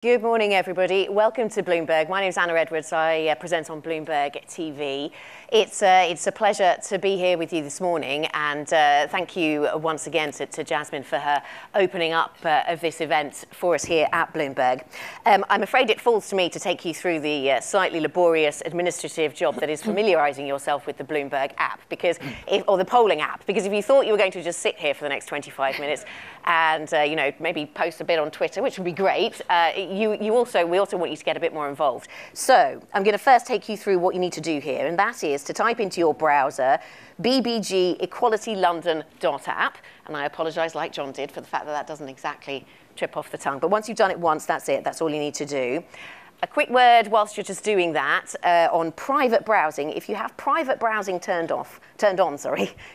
Good morning, everybody. Welcome to Bloomberg. My name is Anna Edwards. I present on Bloomberg TV. It's a pleasure to be here with you this morning, and thank you once again to Jasmine for her opening up of this event for us here at Bloomberg. I'm afraid it falls to me to take you through the slightly laborious administrative job that is familiarising yourself with the Bloomberg app, or the polling app, because if you thought you were going to just sit here for the next 25 minutes and maybe post a bit on Twitter, which would be great, we also want you to get a bit more involved. So I'm going to first take you through what you need to do here, and that is to type into your browser bbgequalitylondon.app, and I apologise, like John did, for the fact that that doesn't exactly trip off the tongue. But once you've done it once, that's it. That's all you need to do. A quick word whilst you're just doing that on private browsing. If you have private browsing turned on,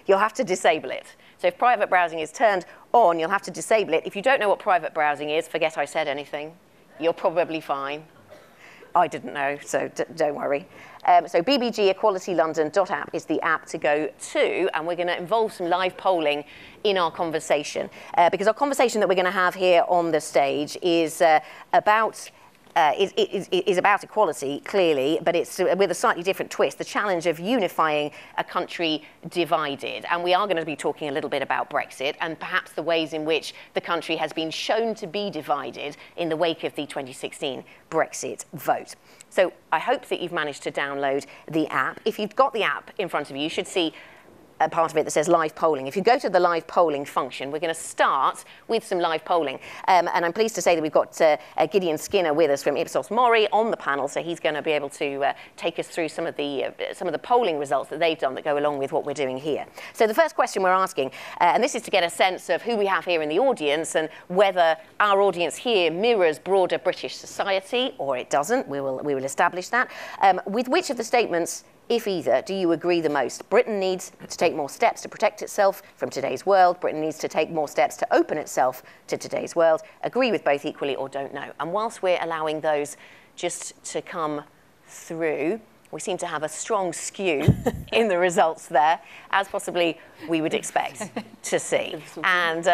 you'll have to disable it. So if private browsing is turned on, you'll have to disable it. If you don't know what private browsing is, forget I said anything. You're probably fine. I didn't know, so don't worry. So bbgequalitylondon.app is the app to go to, and we're going to involve some live polling in our conversation, because our conversation that we're going to have here on the stage is about equality, clearly, but it's with a slightly different twist, the challenge of unifying a country divided. And we are going to be talking a little bit about Brexit and perhaps the ways in which the country has been shown to be divided in the wake of the 2016 Brexit vote. So I hope that you've managed to download the app. If you've got the app in front of you, you should see a part of it that says live polling. If you go to the live polling function, we're going to start with some live polling. And I'm pleased to say that we've got Gideon Skinner with us from Ipsos Mori on the panel, so he's going to be able to take us through some of the polling results that they've done that go along with what we're doing here. So the first question we're asking, and this is to get a sense of who we have here in the audience and whether our audience here mirrors broader British society or it doesn't. We will establish that. With which of the statements, if either, do you agree the most? Britain needs to take more steps to protect itself from today's world. Britain needs to take more steps to open itself to today's world. Agree with both equally or don't know. And whilst we're allowing those just to come through, we seem to have a strong skew in the results there, as possibly we would expect to see. And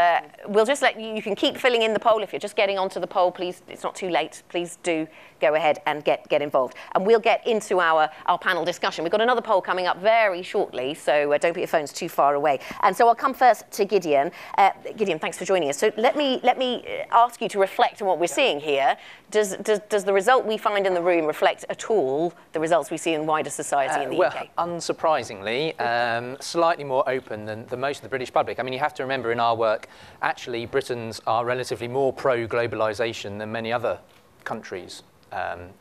we'll just let you can keep filling in the poll. If you're just getting onto the poll, please, it's not too late. Please do go ahead and get involved. And we'll get into our panel discussion. We've got another poll coming up very shortly, so don't put your phones too far away. And so I'll come first to Gideon. Gideon, thanks for joining us. So let me ask you to reflect on what we're seeing here. Does the result we find in the room reflect at all the results we see in wider society in the UK? Well, unsurprisingly, slightly more open than most of the British public. I mean, you have to remember in our work, actually, Britons are relatively more pro-globalisation than many other countries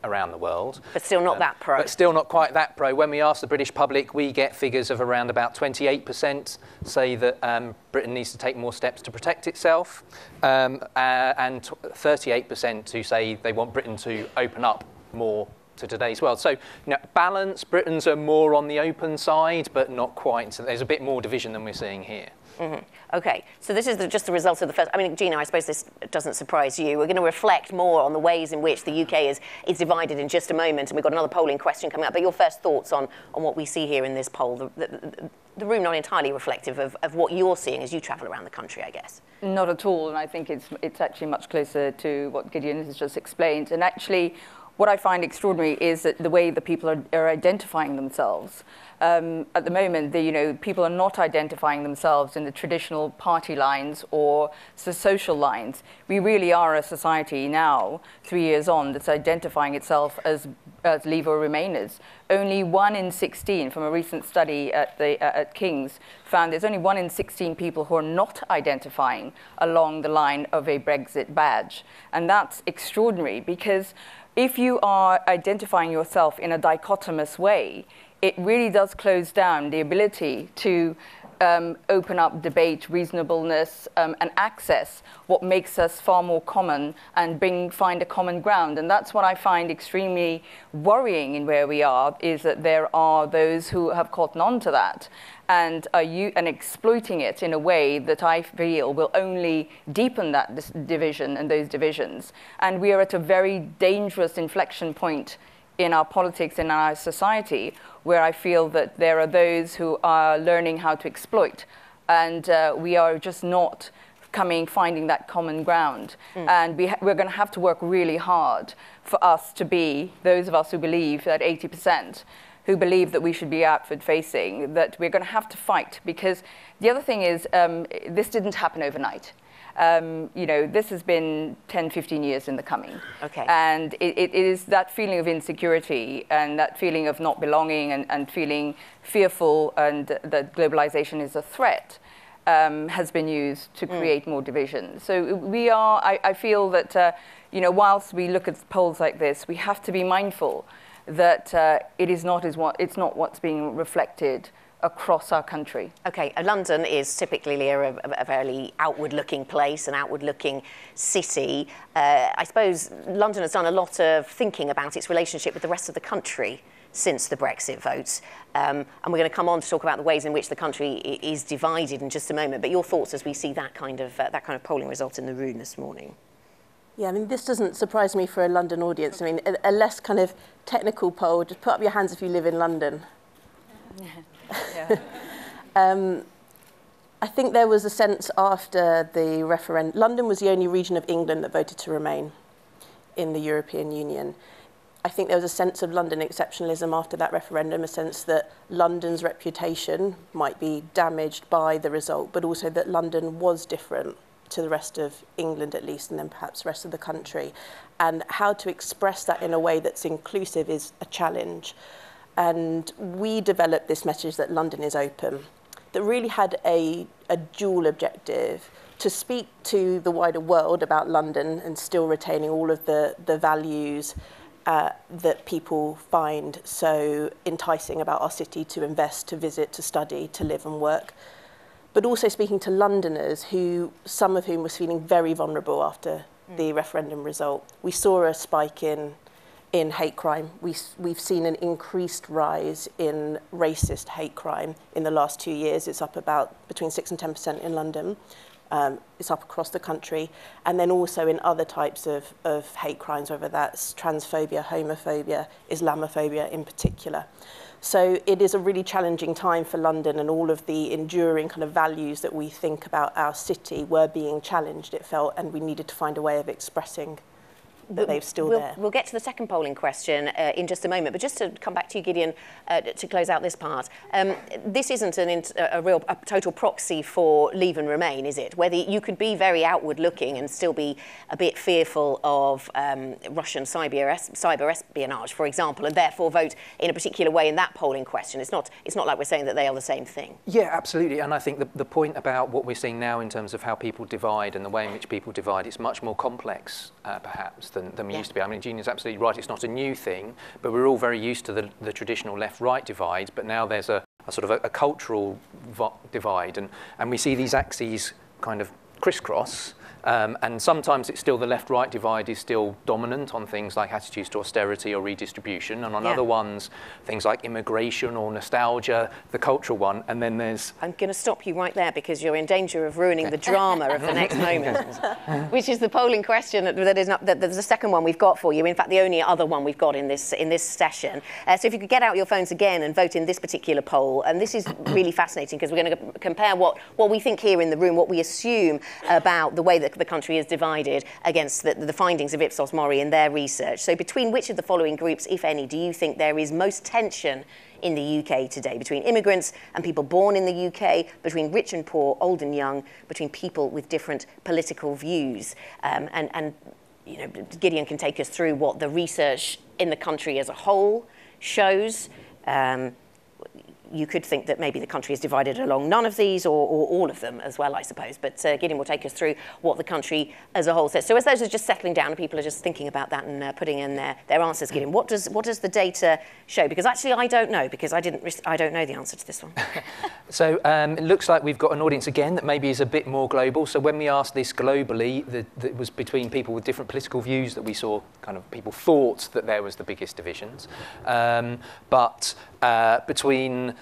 around the world. But still not that pro. But still not quite that pro. When we ask the British public, we get figures of around about 28% say that Britain needs to take more steps to protect itself, and 38% who say they want Britain to open up more to today's world. So, balance, Britons are more on the open side, but not quite. So there's a bit more division than we're seeing here. Mm-hmm. OK, so this is just the result of the first. I mean, Gina, I suppose this doesn't surprise you. We're going to reflect more on the ways in which the UK is divided in just a moment, and we've got another polling question coming up. But your first thoughts on what we see here in this poll, the room not entirely reflective of what you're seeing as you travel around the country, I guess. Not at all, and I think it's actually much closer to what Gideon has just explained. And actually, what I find extraordinary is that the way that people are identifying themselves. At the moment, people are not identifying themselves in the traditional party lines or the social lines. We really are a society now, 3 years on, that's identifying itself as Leave or Remainers. Only 1 in 16, from a recent study at King's, found there's only 1 in 16 people who are not identifying along the line of a Brexit badge. And that's extraordinary, because if you are identifying yourself in a dichotomous way, it really does close down the ability to open up debate, reasonableness, and access what makes us far more common and find a common ground. And that's what I find extremely worrying in where we are, is that there are those who have caught on to that and exploiting it in a way that I feel will only deepen that division and those divisions. And we are at a very dangerous inflection point in our politics and our society, where I feel that there are those who are learning how to exploit, and we are just not finding that common ground. And we're going to have to work really hard for us to be, those of us who believe, that 80%, who believe that we should be outward facing, that we're going to have to fight. Because the other thing is, this didn't happen overnight. This has been 10, 15 years in the coming. Okay. And it is that feeling of insecurity and that feeling of not belonging and feeling fearful and that globalization is a threat has been used to create more division. So I feel that, whilst we look at polls like this, we have to be mindful that it's not what's being reflected across our country. Okay, London is typically a fairly outward-looking place, an outward-looking city. I suppose London has done a lot of thinking about its relationship with the rest of the country since the Brexit vote. And we're going to come on to talk about the ways in which the country is divided in just a moment. But your thoughts as we see that kind of polling result in the room this morning? Yeah, I mean, this doesn't surprise me for a London audience. I mean, a less kind of technical poll, just put up your hands if you live in London. Yeah. I think there was a sense after the referendum, London was the only region of England that voted to remain in the European Union. I think there was a sense of London exceptionalism after that referendum, a sense that London's reputation might be damaged by the result, but also that London was different to the rest of England at least, and then perhaps the rest of the country. And how to express that in a way that's inclusive is a challenge. And we developed this message that London is open, that really had a dual objective: to speak to the wider world about London and still retaining all of the values that people find so enticing about our city to invest, to visit, to study, to live and work. But also speaking to Londoners, some of whom was feeling very vulnerable after the referendum result. We saw a spike in hate crime. We've seen an increased rise in racist hate crime in the last 2 years. It's up about between 6 and 10% in London. It's up across the country. And then also in other types of hate crimes, whether that's transphobia, homophobia, Islamophobia in particular. So it is a really challenging time for London, and all of the enduring kind of values that we think about our city were being challenged, it felt, and we needed to find a way of expressing that they're still there. We'll get to the second polling question in just a moment, but just to come back to you, Gideon, to close out this part. This isn't a total proxy for Leave and Remain, is it? Whether you could be very outward-looking and still be a bit fearful of Russian cyber espionage, for example, and therefore vote in a particular way in that polling question. It's not like we're saying that they are the same thing. Yeah, absolutely. And I think the point about what we're seeing now in terms of how people divide and the way in which people divide, it's much more complex, perhaps, than we used to be. I mean, Jean is absolutely right. It's not a new thing, but we're all very used to the traditional left-right divide. But now there's a sort of a cultural divide, and we see these axes kind of crisscross. And sometimes it's still the left-right divide is still dominant on things like attitudes to austerity or redistribution, and on other ones, things like immigration or nostalgia, the cultural one, and then there's... I'm going to stop you right there because you're in danger of ruining the drama of the next moment, which is the polling question there's the second one we've got for you. In fact, the only other one we've got in this session. So if you could get out your phones again and vote in this particular poll, and this is really fascinating because we're going to compare what we think here in the room, what we assume about the way that the country is divided against the findings of Ipsos Mori in their research. So between which of the following groups, if any, do you think there is most tension in the UK today? Between immigrants and people born in the UK, between rich and poor, old and young, between people with different political views? And Gideon can take us through what the research in the country as a whole shows. You could think that maybe the country is divided along none of these or all of them as well, I suppose. But Gideon will take us through what the country as a whole says. So as those are just settling down and people are just thinking about that and putting in their answers, Gideon, what does the data show? Because actually I don't know, because I don't know the answer to this one. So it looks like we've got an audience again that maybe is a bit more global. So when we asked this globally, it was between people with different political views that we saw kind of people thought that there was the biggest divisions. But between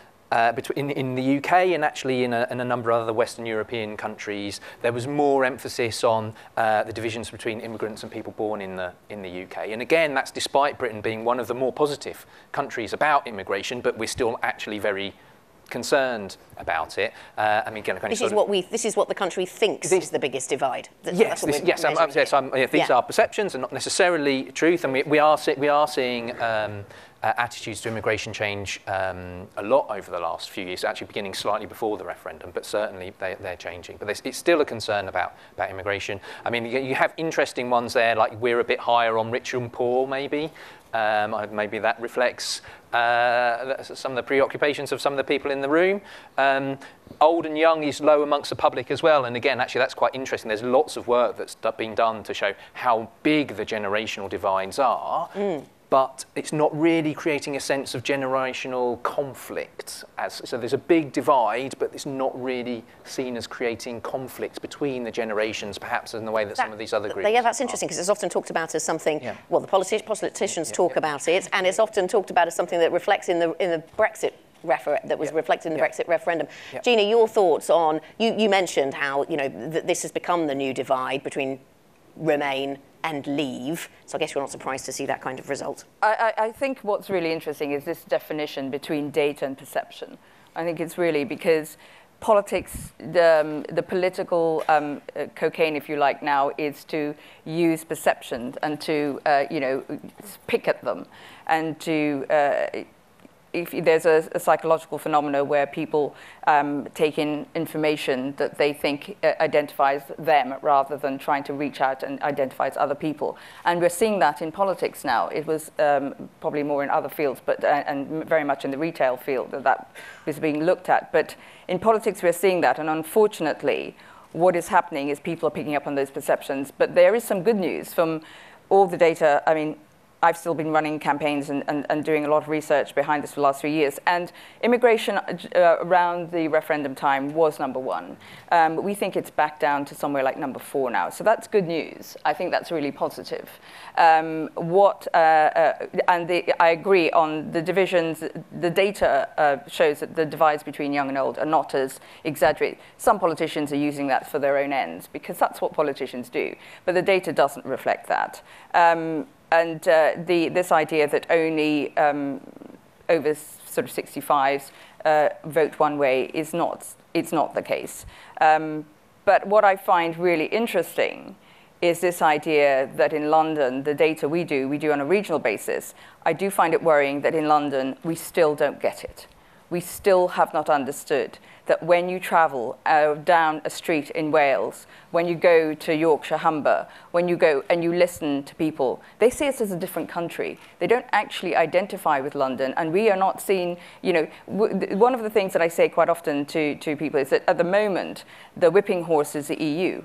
in the UK and actually in a number of other Western European countries, there was more emphasis on the divisions between immigrants and people born in the UK. And again, that's despite Britain being one of the more positive countries about immigration, but we're still actually very concerned about it. I mean, again, this is what the country thinks is the biggest divide. Yes, these are perceptions and not necessarily truth. And we are seeing attitudes to immigration change a lot over the last few years, actually beginning slightly before the referendum, but certainly they're changing. But it's still a concern about immigration. I mean, you have interesting ones there, like we're a bit higher on rich and poor, maybe. Maybe that reflects some of the preoccupations of some of the people in the room. Old and young is low amongst the public as well. And again, actually, that's quite interesting. There's lots of work that's been done to show how big the generational divides are. But it's not really creating a sense of generational conflict. So there's a big divide, but it's not really seen as creating conflict between the generations, perhaps in the way that some of these other groups Yeah, that's interesting, because it's often talked about as something, well, the politicians talk about it, and it's often talked about as something that reflects in the Brexit reflected in the Brexit referendum. Gina, your thoughts on, you mentioned how, this has become the new divide between Remain and Leave. So I guess you're not surprised to see that kind of result. I think what's really interesting is this definition between data and perception. I think it's really because politics, the political cocaine, if you like, now is to use perceptions and to, pick at them and to... if there's a psychological phenomena where people take in information that they think identifies them rather than trying to reach out and identifies other people. And we're seeing that in politics now. It was probably more in other fields, but and very much in the retail field that was being looked at. But in politics, we're seeing that. And unfortunately, what is happening is people are picking up on those perceptions. But there is some good news from all the data. I mean, I've still been running campaigns and doing a lot of research behind this for the last 3 years. And immigration around the referendum time was number one. We think it's back down to somewhere like number 4 now. So that's good news. I think that's really positive. I agree on the divisions. The data shows that the divides between young and old are not as exaggerated. Some politicians are using that for their own ends because that's what politicians do. But the data doesn't reflect that. And this idea that only over sort of 65s vote one way it's not the case. But what I find really interesting is this idea that in London, the data we do on a regional basis. I do find it worrying that in London, we still don't get it. We still have not understood that when you travel down a street in Wales, when you go to Yorkshire, Humber, when you go and you listen to people, they see us as a different country. They don't actually identify with London, and we are not seen, one of the things that I say quite often to people is that at the moment, the whipping horse is the EU.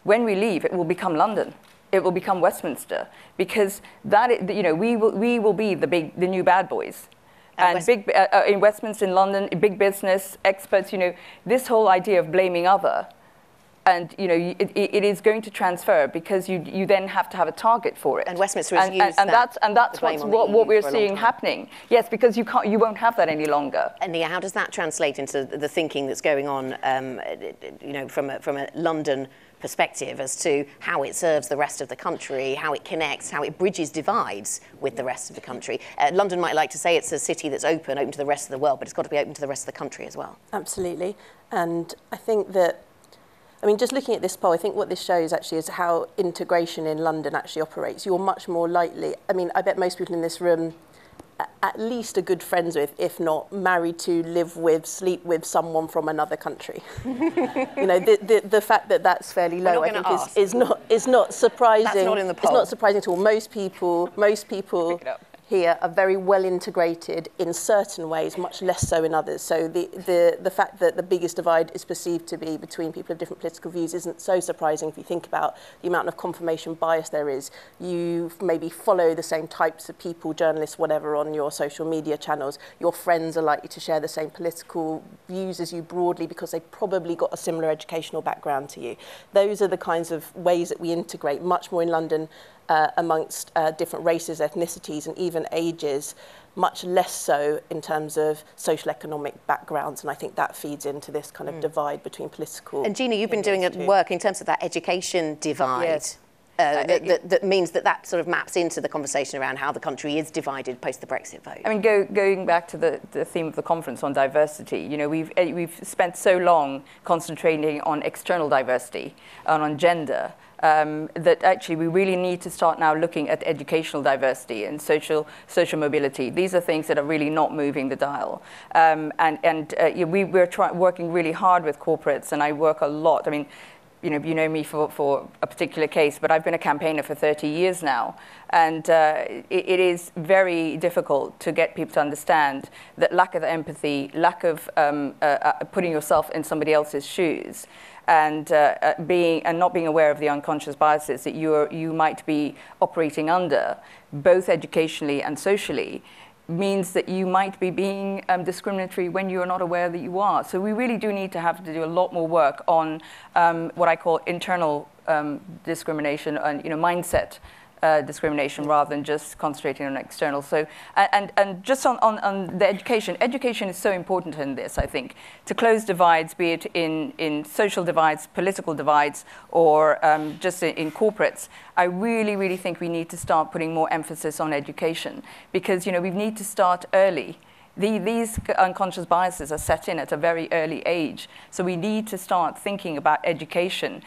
When we leave, it will become London. It will become Westminster, because we will be the new bad boys. And in Westminster, in London, big business, experts, this whole idea of blaming other, and it is going to transfer because you then have to have a target for it. And Westminster has used that's what we're seeing happening. Yes, because you won't have that any longer. And Nia, how does that translate into the thinking that's going on, from a London perspective as to how it serves the rest of the country, how it connects, how it bridges divides with the rest of the country? London might like to say it's a city that's open to the rest of the world, but it's got to be open to the rest of the country as well. Absolutely. And I think that, just looking at this poll, I think what this shows actually is how integration in London actually operates. You're much more likely, I bet most people in this room at least are good friends with, if not married to, live with, sleep with someone from another country. The fact that that's fairly low, I think, is not surprising. That's not in the poll. It's not surprising at all. Most people here are very well integrated in certain ways, much less so in others. So the fact that the biggest divide is perceived to be between people of different political views isn't so surprising if you think about the amount of confirmation bias there is. You maybe follow the same types of people, journalists, whatever, on your social media channels. Your friends are likely to share the same political views as you broadly because they've probably got a similar educational background to you. Those are the kinds of ways that we integrate much more in London amongst different races, ethnicities, and even ages, much less so in terms of social economic backgrounds. And I think that feeds into this kind of divide between political... And Gina, you've been doing work in terms of that education divide. Yes. that means that sort of maps into the conversation around how the country is divided post the Brexit vote. I mean, going back to the theme of the conference on diversity, you know, we've spent so long concentrating on external diversity and on gender that actually we really need to start now looking at educational diversity and social mobility. These are things that are really not moving the dial. We're working really hard with corporates, and I work a lot. I mean, you know me for a particular case, but I've been a campaigner for 30 years now. And it is very difficult to get people to understand that lack of empathy, lack of putting yourself in somebody else's shoes, and not being aware of the unconscious biases that you might be operating under, both educationally and socially, means that you might be being discriminatory when you are not aware that you are. So we really do need to have to do a lot more work on what I call internal discrimination and mindset discrimination rather than just concentrating on external. So and just on the education is so important in this, I think, to close divides, be it in social divides, political divides, or just in corporates. I really, really think we need to start putting more emphasis on education because we need to start early. These unconscious biases are set in at a very early age. So we need to start thinking about education.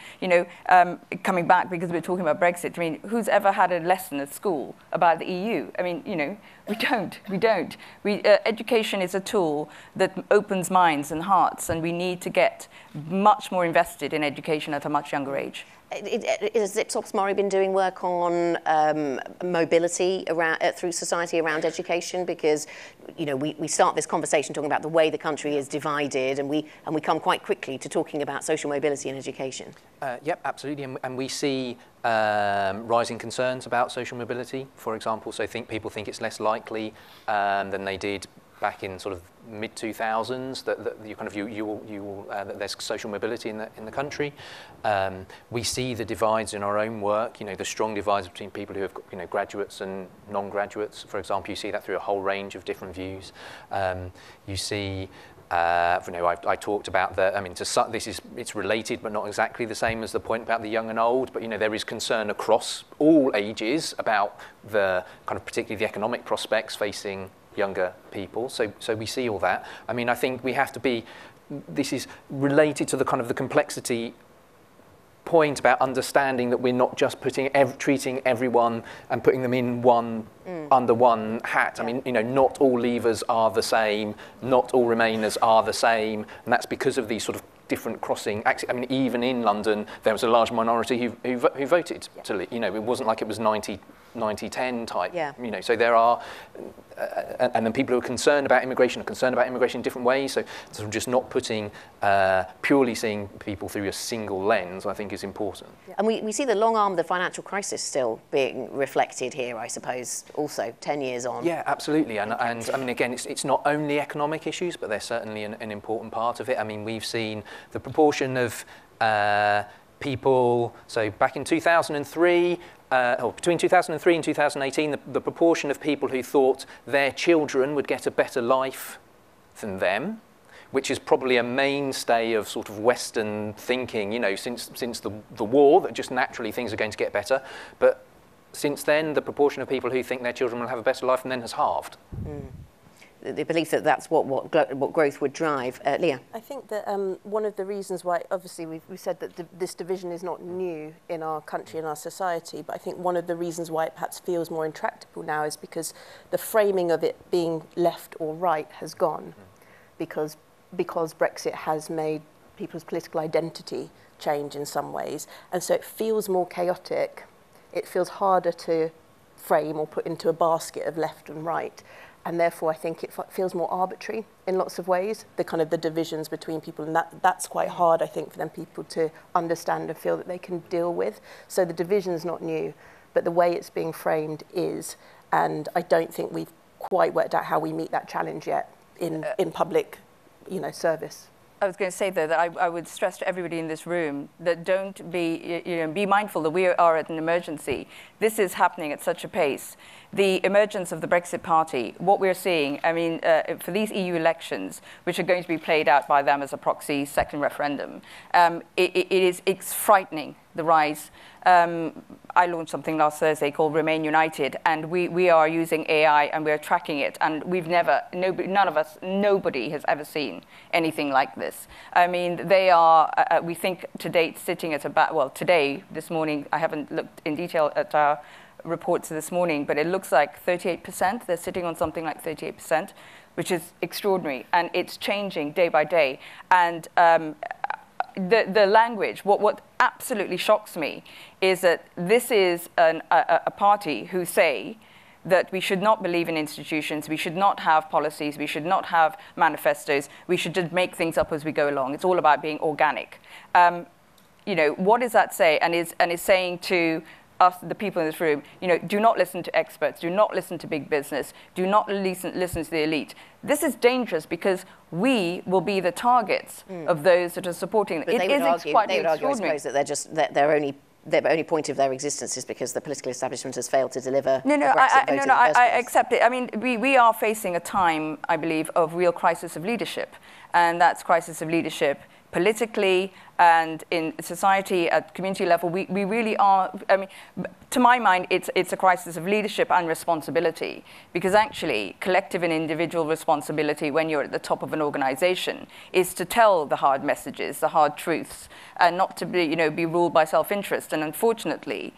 Coming back, because we're talking about Brexit, I mean, who's ever had a lesson at school about the EU? I mean, we don't. Education is a tool that opens minds and hearts, and we need to get much more invested in education at a much younger age. Has Ipsos Mori been doing work on mobility through society around education? Because we start this conversation talking about the way the country is divided, and we come quite quickly to talking about social mobility in education. Yep, absolutely, and we see rising concerns about social mobility, for example. So people think it's less likely than they did back in sort of mid-2000s that there's social mobility in the country. We see the divides in our own work. The strong divides between people who have graduates and non-graduates. For example, you see that through a whole range of different views. You see. I talked about it's related but not exactly the same as the point about the young and old, but there is concern across all ages about the kind of particularly the economic prospects facing younger people. So we see all that. I mean, I think we have to be, this is related to the kind of the complexity point about understanding that we're not just treating everyone and putting them in under one hat. I mean, not all leavers are the same, not all remainers are the same, and that's because of these sort of different crossing. I mean, even in London, there was a large minority who voted to leave. It wasn't like it was 90-10 type. Yeah. So there are, and then people who are concerned about immigration in different ways. So sort of just not putting, purely seeing people through a single lens, I think is important. Yeah. And we see the long arm of the financial crisis still being reflected here, I suppose, also 10 years on. Yeah, absolutely. And I mean, again, it's not only economic issues, but they're certainly an important part of it. I mean, we've seen the proportion of people, so back in 2003, between 2003 and 2018, the proportion of people who thought their children would get a better life than them, which is probably a mainstay of sort of Western thinking, since the war, that just naturally things are going to get better. But since then, the proportion of people who think their children will have a better life than them has halved. Mm. The belief that that's what growth would drive. Leah? I think that one of the reasons why, obviously we've said that this division is not new in our country and our society, but I think one of the reasons why it perhaps feels more intractable now is because the framing of it being left or right has gone, because Brexit has made people's political identity change in some ways, and so it feels more chaotic. It feels harder to frame or put into a basket of left and right. And therefore, I think it feels more arbitrary in lots of ways, the divisions between people. And that's quite hard, I think, for them people to understand and feel that they can deal with. So the division's not new, but the way it's being framed is. And I don't think we've quite worked out how we meet that challenge yet in public, service. I was going to say, though, that I would stress to everybody in this room that don't be mindful that we are at an emergency. This is happening at such a pace. The emergence of the Brexit Party, what we're seeing, I mean, for these EU elections, which are going to be played out by them as a proxy second referendum, it's frightening, the rise I launched something last Thursday called Remain United, and we are using AI and we're tracking it, and nobody has ever seen anything like this. I mean, they are, we think to date, sitting at about, well, today, this morning, I haven't looked in detail at our reports this morning, but it looks like 38%. They're sitting on something like 38%, which is extraordinary, and it's changing day by day. And the language, what absolutely shocks me is that this is a party who say that we should not believe in institutions, we should not have policies, we should not have manifestos, we should just make things up as we go along. It's all about being organic. You know, what does that say? And is saying to us, the people in this room, you know, do not listen to experts, do not listen to big business, do not listen to the elite. This is dangerous because we will be the targets of those that are supporting them. But they would argue, I suppose, that their only point of their existence is because the political establishment has failed to deliver. I accept it. I mean, we are facing a time, I believe, of real crisis of leadership, and that's crisis of leadership politically and in society at community level. We really are. I mean, to my mind, it's a crisis of leadership and responsibility, because actually collective and individual responsibility when you're at the top of an organization is to tell the hard messages, the hard truths, and not to be ruled by self-interest. And unfortunately,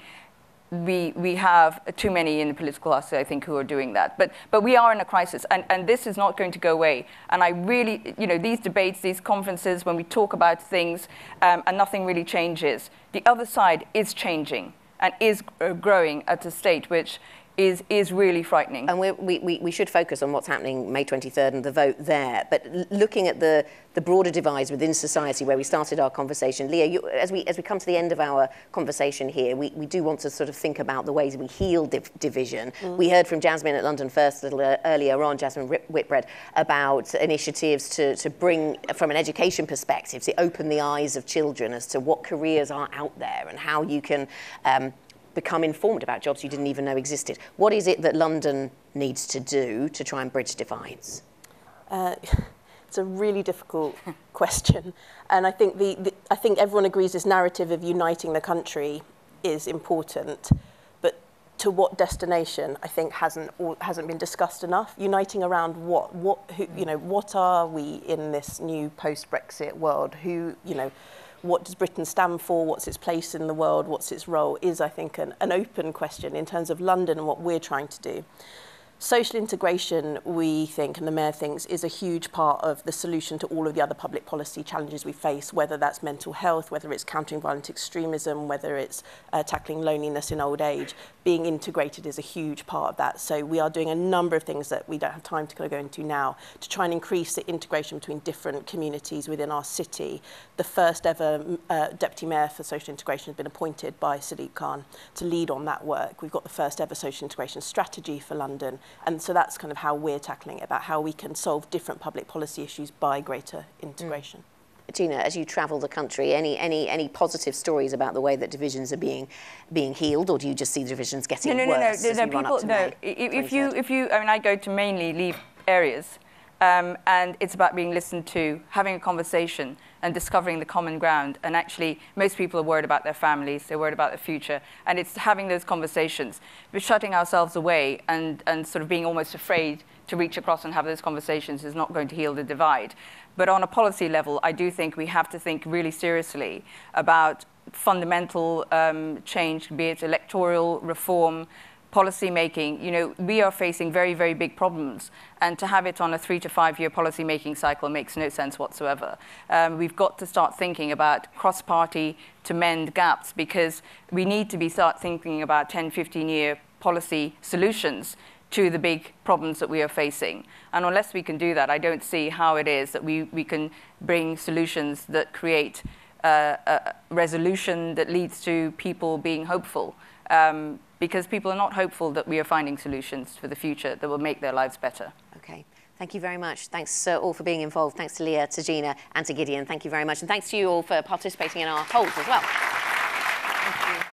we have too many in the political class, I think, who are doing that. But we are in a crisis, and this is not going to go away. And I really, these debates, these conferences, when we talk about things and nothing really changes, the other side is changing and is growing at a state which is really frightening. And we should focus on what's happening May 23rd and the vote there. But looking at the broader divides within society where we started our conversation, Leah, as we come to the end of our conversation here, we do want to sort of think about the ways we heal division. We heard from Jasmine at London First a little earlier on, Jasmine Whitbread, about initiatives to bring, from an education perspective, to open the eyes of children as to what careers are out there and how you can become informed about jobs you didn't even know existed. What is it that London needs to do to try and bridge divides? It's a really difficult question, and I think I think everyone agrees this narrative of uniting the country is important, but to what destination I think hasn't been discussed enough. Uniting around what? What are we in this new post-Brexit world? What does Britain stand for? What's its place in the world? What's its role? Is, I think, an open question in terms of London and what we're trying to do. Social integration, we think, and the Mayor thinks, is a huge part of the solution to all of the other public policy challenges we face, whether that's mental health, whether it's countering violent extremism, whether it's tackling loneliness in old age. Being integrated is a huge part of that. So we are doing a number of things that we don't have time to go into now to try and increase the integration between different communities within our city. The first ever Deputy Mayor for Social Integration has been appointed by Sadiq Khan to lead on that work. We've got the first ever social integration strategy for London. And so that's kind of how we're tackling it, about how we can solve different public policy issues by greater integration. Gina, as you travel the country, any positive stories about the way that divisions are being healed, or do you just see divisions getting worse? If you, I mean, I go to mainly leave areas, and it's about being listened to, having a conversation, and discovering the common ground. And actually, most people are worried about their families, they're worried about their future, and it's having those conversations. But shutting ourselves away and sort of being almost afraid to reach across and have those conversations is not going to heal the divide. But on a policy level, I do think we have to think really seriously about fundamental change, be it electoral reform, policy making. We are facing very, very big problems, and to have it on a 3 to 5 year policy making cycle makes no sense whatsoever. We've got to start thinking about cross-party to mend gaps, because we need to start thinking about 10, 15 year policy solutions to the big problems that we are facing. And unless we can do that, I don't see how it is that we can bring solutions that create a resolution that leads to people being hopeful. Because people are not hopeful that we are finding solutions for the future that will make their lives better. Okay. Thank you very much. Thanks all for being involved. Thanks to Leah, to Gina, and to Gideon. Thank you very much. And thanks to you all for participating in our polls as well.